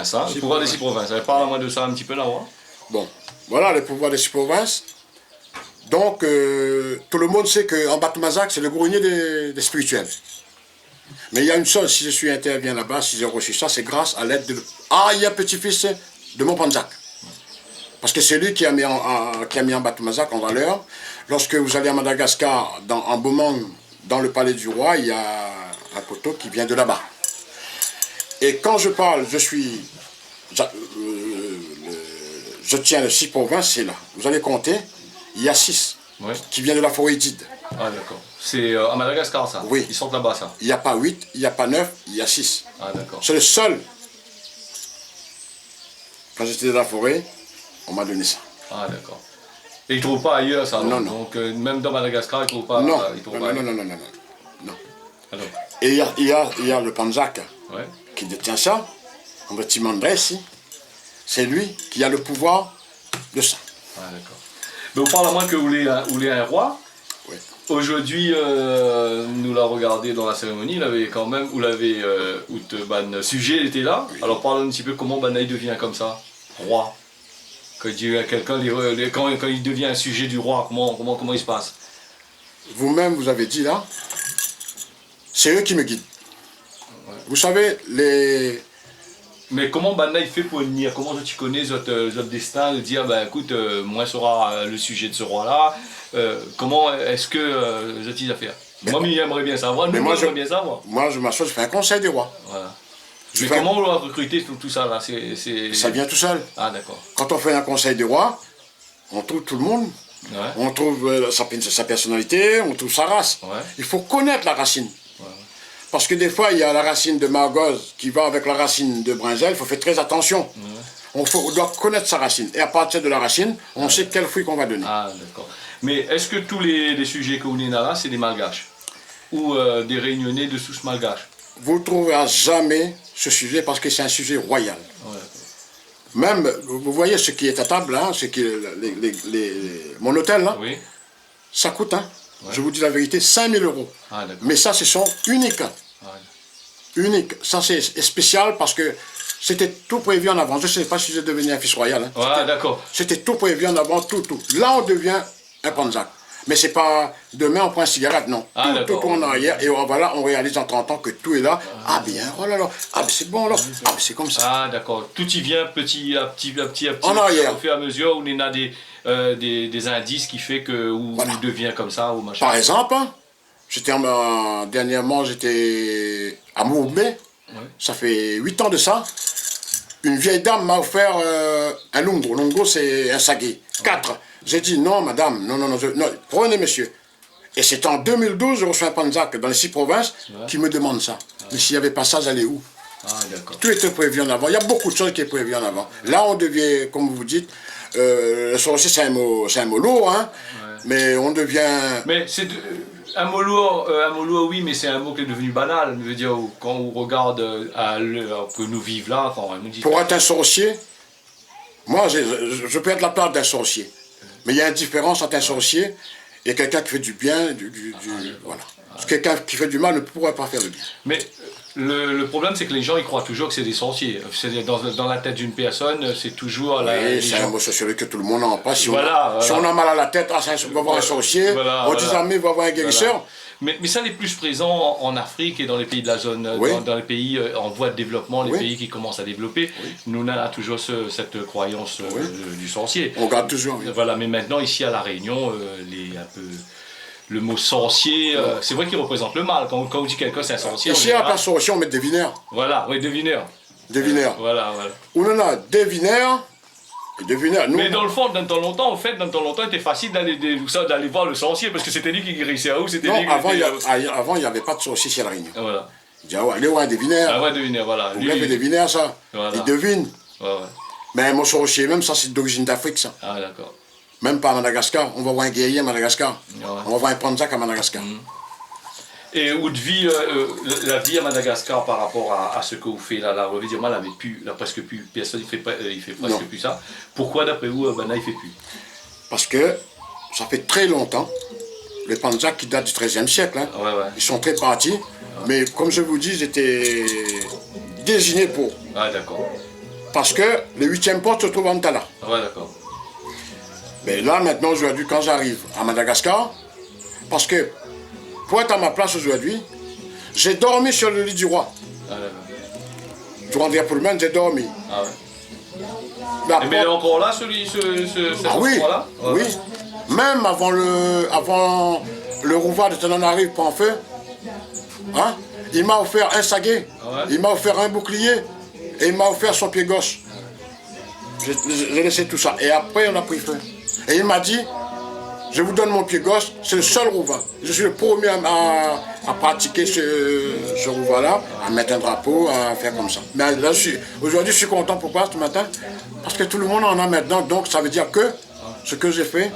Ça, le pouvoir des 6 provinces. Parle-moi de ça un petit peu là-haut. Bon, voilà le pouvoir des 6 provinces. Donc, tout le monde sait qu'en Batumazak, c'est le grenier des spirituels. Mais il y a une chose, si je suis intervient là-bas, si j'ai reçu ça, c'est grâce à l'aide de Aya petit-fils de mon Panzak. Parce que c'est lui qui a mis en Batumazak en valeur. Lorsque vous allez à Madagascar, en Beaumont, dans le palais du roi, il y a un poteau qui vient de là-bas. Et quand je parle, je tiens les 6 provinces, c'est là. Vous allez compter, il y a 6 qui viennent de la forêt d'Ide. Ah d'accord. C'est à Madagascar ça? Oui. Ils sortent là-bas ça? Il n'y a pas 8, il n'y a pas 9, il y a 6. Ah d'accord. C'est le seul. Quand j'étais dans la forêt, on m'a donné ça. Ah d'accord. Et ils ne trouvent pas ailleurs ça? Non, non. Donc même dans Madagascar, ils ne trouvent pas. Non, non. Alors. Et il y a le Panzak qui détient ça, un petit mandresse. C'est lui qui a le pouvoir de ça. Ah d'accord. Mais on parle à moins que vous voulez un roi. Oui. Aujourd'hui, nous l'a regardé dans la cérémonie, il avait quand même, ban sujet, il était là. Oui. Alors parle un petit peu comment Banaï devient comme ça, roi. Quand il dit à quelqu'un, quand il devient un sujet du roi, comment il se passe? Vous-même, vous avez dit là, c'est eux qui me guident. Ouais. Vous savez, Mais comment Banaï fait pour venir? Comment tu connais votre destin de dire, ben écoute, moi sera le sujet de ce roi-là? Comment est-ce que je t'y affaire? Moi, j'aimerais bien savoir. Moi, j'aimerais bien savoir. Moi, je m'assois, je fais un conseil des rois. Voilà. Mais comment on doit recruter tout ça là? Ça vient tout seul. Ah d'accord. Quand on fait un conseil des rois, on trouve tout le monde. Ouais. On trouve sa personnalité, on trouve sa race. Ouais. Il faut connaître la racine. Ouais. Parce que des fois, il y a la racine de Margoz qui va avec la racine de Brinzel, il faut faire très attention. Ouais. On doit connaître sa racine. Et à partir de la racine, on sait quel fruit qu'on va donner. Ah d'accord. Mais est-ce que tous les sujets que vous avez là, c'est des malgaches? Ou des réunionnais de souche malgache? Vous ne trouverez jamais ce sujet parce que c'est un sujet royal. Ouais. Même, vous voyez ce qui est à table, hein, mon hôtel, là, oui. Ça coûte, hein, ouais. Je vous dis la vérité, 5 000 €. Ah, mais ça, ce sont uniques. Ouais. Uniques. Ça, c'est spécial parce que c'était tout prévu en avant. Je ne sais pas si j'ai devenu un fils royal. Hein. Ouais, d'accord. C'était tout prévu en avant, tout. Là, on devient un Panzak. Mais c'est pas demain on prend une cigarette, non. Ah, tout tourne en arrière et voilà, on réalise en 30 ans que tout est là. Ah bien, oh là là, ah c'est bon là, ah c'est comme ça. Ah d'accord, tout y vient petit à petit, en arrière. Au fur et à mesure où on a des indices qui fait que où il devient comme ça ou machin. Par exemple, dernièrement j'étais à Mourbé, ouais. Ça fait 8 ans de ça. Une vieille dame m'a offert un lungo. Lungo c'est un sagué, 4. J'ai dit non madame, non, prenez monsieur. Et c'est en 2012, je reçois un Panzak dans les 6 provinces qui me demande ça. Mais s'il n'y avait pas ça, j'allais où? Ah, d'accord. Tout était prévu en avant. Il y a beaucoup de choses qui sont prévues en avant. Là, on devient, comme vous dites, le sorcier, c'est un mot lourd, hein. Ouais. Mais on devient... Mais c'est un mot lourd, oui, mais c'est un mot qui est devenu banal. Je veux dire, quand on regarde à l'heure que nous vivons là, quand on nous dit... Pour être un sorcier, moi, je peux être la place d'un sorcier. Mais il y a une différence entre un sorcier et quelqu'un qui fait du bien, voilà. Quelqu'un qui fait du mal ne pourrait pas faire le bien. Mais le problème, c'est que les gens, ils croient toujours que c'est des sorciers. Dans la tête d'une personne, c'est toujours... Oui, c'est un mot sociologique que tout le monde en passe. Si on a mal à la tête, on va voir un sorcier. On dit on va voir un guérisseur. Voilà. Mais ça, c'est plus présent en Afrique et dans les pays de la zone, dans les pays en voie de développement, les pays qui commencent à développer. Oui. Nous, on a toujours cette croyance du sorcier. On garde toujours. Oui. Voilà, mais maintenant, ici à La Réunion, le mot sorcier, c'est vrai qu'il représente le mal. Quand on dit quelqu'un c'est un sorcier. Ici, à la sorcier, on met devineur. Voilà, oui, devineur. Devineur. Voilà. On en a devineur. Nous, mais dans le fond, dans le temps, il était facile d'aller voir le sorcier parce que c'était lui qui guérissait. Avant, il n'y avait pas de sorcier chez La Réunion. Voilà. Il dit, allez voir un devineur. Ah ouais, devineur, voilà. Vous avez devineur, ça. Voilà. Il devine. Ouais. Mais mon sorcier, même ça, c'est d'origine d'Afrique, ça. Ah, d'accord. Même pas à Madagascar. On va voir un guerrier à Madagascar. Ouais. On va voir un Panzak à Madagascar. Et où de vie, la vie à Madagascar par rapport à ce que vous faites là, je veux dire, moi, presque plus, personne ne fait presque plus ça. Pourquoi, d'après vous, Banaï ne fait plus? Parce que ça fait très longtemps, les Panzak qui datent du XIIIe siècle, hein, ils sont très partis, mais comme je vous dis, ils étaient désignés pour. Ah, d'accord. Parce que le 8e poste se trouve à Ntala. Ouais, d'accord. Mais là, maintenant, aujourd'hui, quand j'arrive à Madagascar, parce que pour être à ma place aujourd'hui, j'ai dormi sur le lit du roi. Ah, d'accord. Du roi André Pullman, j'ai dormi. Ah ouais. La Et mais il est porte- encore là, cet Ah oui, endroit-là? Ouais. oui. Même avant le rouvard de Tananarive pour en feu, hein, il m'a offert un saguet, Ah ouais. il m'a offert un bouclier et il m'a offert son pied gauche. J'ai laissé tout ça. Et après, on a pris feu. Et il m'a dit, je vous donne mon pied gauche, c'est le seul rouvard. Je suis le premier à pratiquer ce rouvard-là, à mettre un drapeau, à faire comme ça. Mais là, aujourd'hui, je suis content. Pourquoi ce matin? Parce que tout le monde en a maintenant, donc ça veut dire que ce que j'ai fait,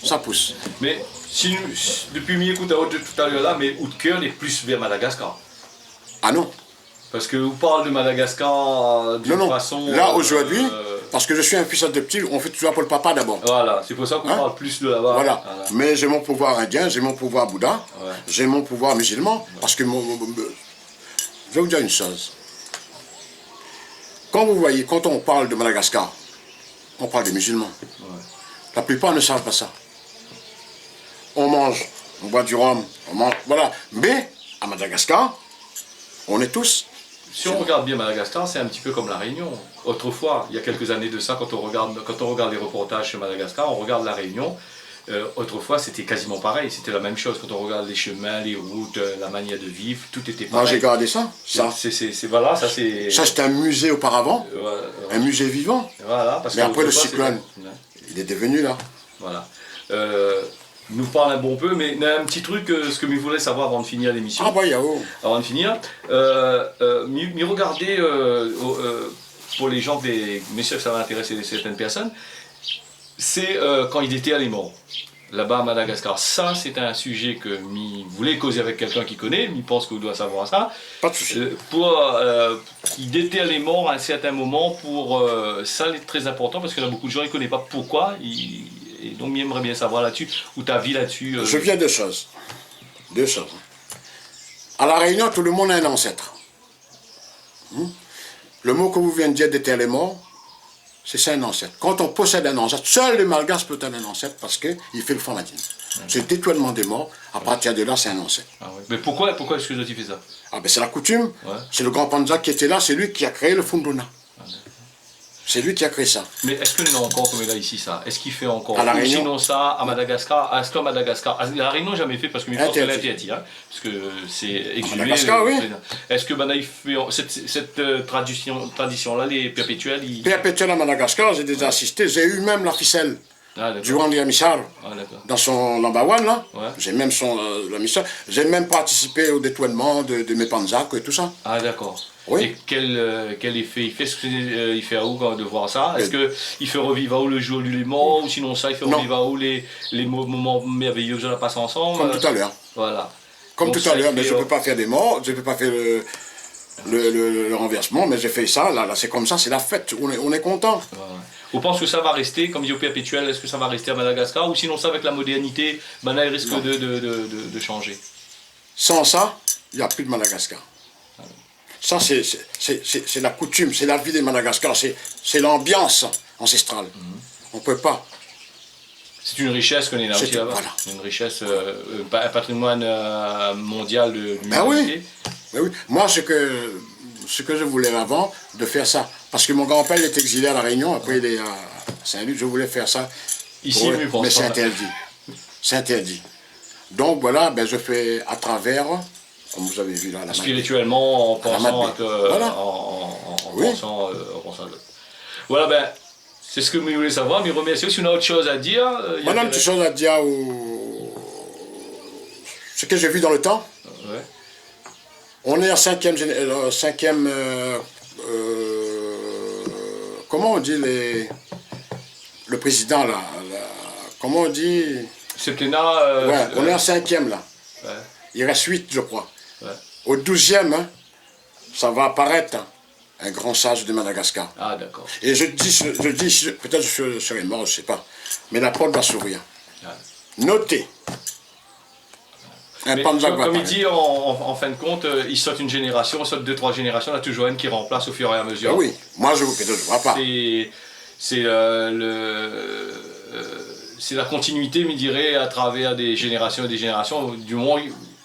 ça pousse. Mais si depuis mi-écoute tout à l'heure là, mais où de cœur est plus vers Madagascar. Ah non, Parce que vous parlez de Madagascar d'une non. façon. Là, aujourd'hui, parce que je suis un fils adoptif, on fait toujours pour le papa d'abord. Voilà, c'est pour ça qu'on Hein? parle plus de là-bas. Voilà. Mais j'ai mon pouvoir indien, j'ai mon pouvoir bouddha, Ouais. j'ai mon pouvoir musulman, parce que je vais vous dire une chose. Quand vous voyez, quand on parle de Madagascar, on parle des musulmans. Ouais. La plupart ne savent pas ça. On mange, on boit du rhum, on mange, voilà. Mais à Madagascar, on est tous. Si on regarde bien Madagascar, c'est un petit peu comme la Réunion. Autrefois, il y a quelques années de ça, quand on regarde les reportages sur Madagascar, on regarde la Réunion. Autrefois, c'était quasiment pareil, c'était la même chose. Quand on regarde les chemins, les routes, la manière de vivre, tout était Moi, pareil. j'ai gardé ça. Voilà, ça c'est. Ça, c'était un musée auparavant, un musée vivant. Voilà, parce Mais que après le autrefois, cyclone, il est devenu là. Voilà. Nous parle un bon peu, mais il y a un petit truc, ce que je voulais savoir avant de finir l'émission. Ah bah, Yao. Avant de finir, m'y regarder pour les gens, mais sûr que ça va intéresser certaines personnes, c'est quand il était à les morts, là-bas à Madagascar. Ça, c'est un sujet que m'y voulait causer avec quelqu'un qui connaît, m'y pense que vous doit savoir ça. Pas de souci. Il était à les morts à un certain moment, ça c'est très important parce qu'il y a beaucoup de gens qui ne connaissent pas pourquoi. Et donc, j'aimerais bien savoir là-dessus, ou ta vie là-dessus. Je viens de choses. Deux choses. À La Réunion, tout le monde a un ancêtre. Le mot que vous venez de dire d'éteindre les morts, c'est ça un ancêtre. Quand on possède un ancêtre, seul le malgache peut être un ancêtre parce qu'il fait le formatin. C'est le détournement des morts. À partir de là, c'est un ancêtre. Ah ouais. Mais pourquoi est-ce que tu fais ça? Ah ben c'est la coutume. Ouais. C'est le grand Panza qui était là, c'est lui qui a créé le Funduna. C'est lui qui a créé ça. Mais est-ce que nous avons encore comme là ici ça? Est-ce qu'il fait encore? À La Ou Réunion. sinon ça, à Madagascar, est-ce qu'à Madagascar, à La Réunion jamais fait parce que je pense qu'elle est Interdit. interdite, hein, parce que c'est exilé. Madagascar, oui. Est-ce que il fait cette tradition-là, les perpétuels, Perpétuel à Madagascar, j'ai déjà assisté, j'ai eu même la ficelle Ah du d'accord. Randy Michal Ah d'accord. dans son number one là. Ouais. J'ai même la mission. J'ai même participé au détournement de mes panzaks et tout ça. Ah d'accord. Oui. Et quel effet il fait? Est-ce qu'il fait à où quand de voir ça? Est-ce qu'il fait revivre à où le jour du mort ou sinon ça il fait Non. revivre à où les moments merveilleux que l'on a passé ensemble? Comme tout à l'heure. Voilà. Comme Donc tout ça, à l'heure, il mais fait, je ne peux pas faire des morts, je ne peux pas faire le renversement, mais j'ai fait ça, là c'est comme ça, c'est la fête, on est content. Ouais. Vous pensez que ça va rester comme dit au perpétuel? Est-ce que ça va rester à Madagascar ou sinon ça avec la modernité, là il risque de changer? Sans ça, il n'y a plus de Madagascar. Ça, c'est la coutume, c'est la vie de Madagascar, c'est l'ambiance ancestrale. On ne peut pas. C'est une richesse qu'on est là aussi là-bas. Voilà. Une richesse, un patrimoine mondial de Ben l'humanité. oui. Ben oui. Moi, ce que je voulais avant, de faire ça, parce que mon grand-père il est exilé à La Réunion, après il est à Saint-Luc, je voulais faire ça. Ici, Ouais, mais pour mais c'est l'instant, interdit. C'est interdit. Donc voilà, ben, je fais à travers, comme vous avez vu là, la spirituellement, en pensant Madé. Voilà. en Oui. pensant à l'autre. Voilà, ben, c'est ce que je voulais savoir, mais remercier. Si on a autre chose à dire. Il y a Maintenant, une petite chose à dire ce que j'ai vu dans le temps. Ouais. On est à cinquième comment on dit le président là, comment on dit Septennat. ouais, on est à cinquième là. Ouais. Il reste 8 je crois. Ouais. Au 12e, hein, ça va apparaître un grand sage de Madagascar. Ah, d'accord. Et je dis peut-être je serai mort, je ne sais pas, mais la porte va s'ouvrir. Ouais. Notez. Un Mais Panzak va comme il apparaître. dit, en fin de compte, il saute une génération, il saute 2-3 générations, il y en a toujours une qui remplace au fur et à mesure. Ah oui, moi je ne vois pas. C'est la continuité, me dirait, à travers des générations et des générations. Du moins,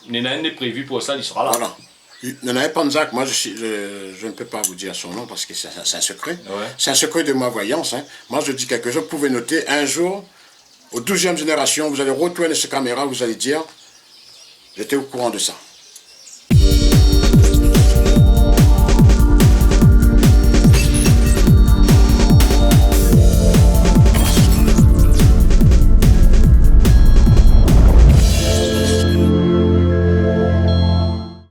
il y en a un est prévu pour ça, il sera là. Voilà. Il y en a un Panzak, moi je ne peux pas vous dire son nom parce que c'est un secret. Ouais. C'est un secret de ma voyance. Hein. Moi je dis quelque chose, vous pouvez noter, un jour, aux 12e génération, vous allez retourner cette caméra, vous allez dire, j'étais au courant de ça.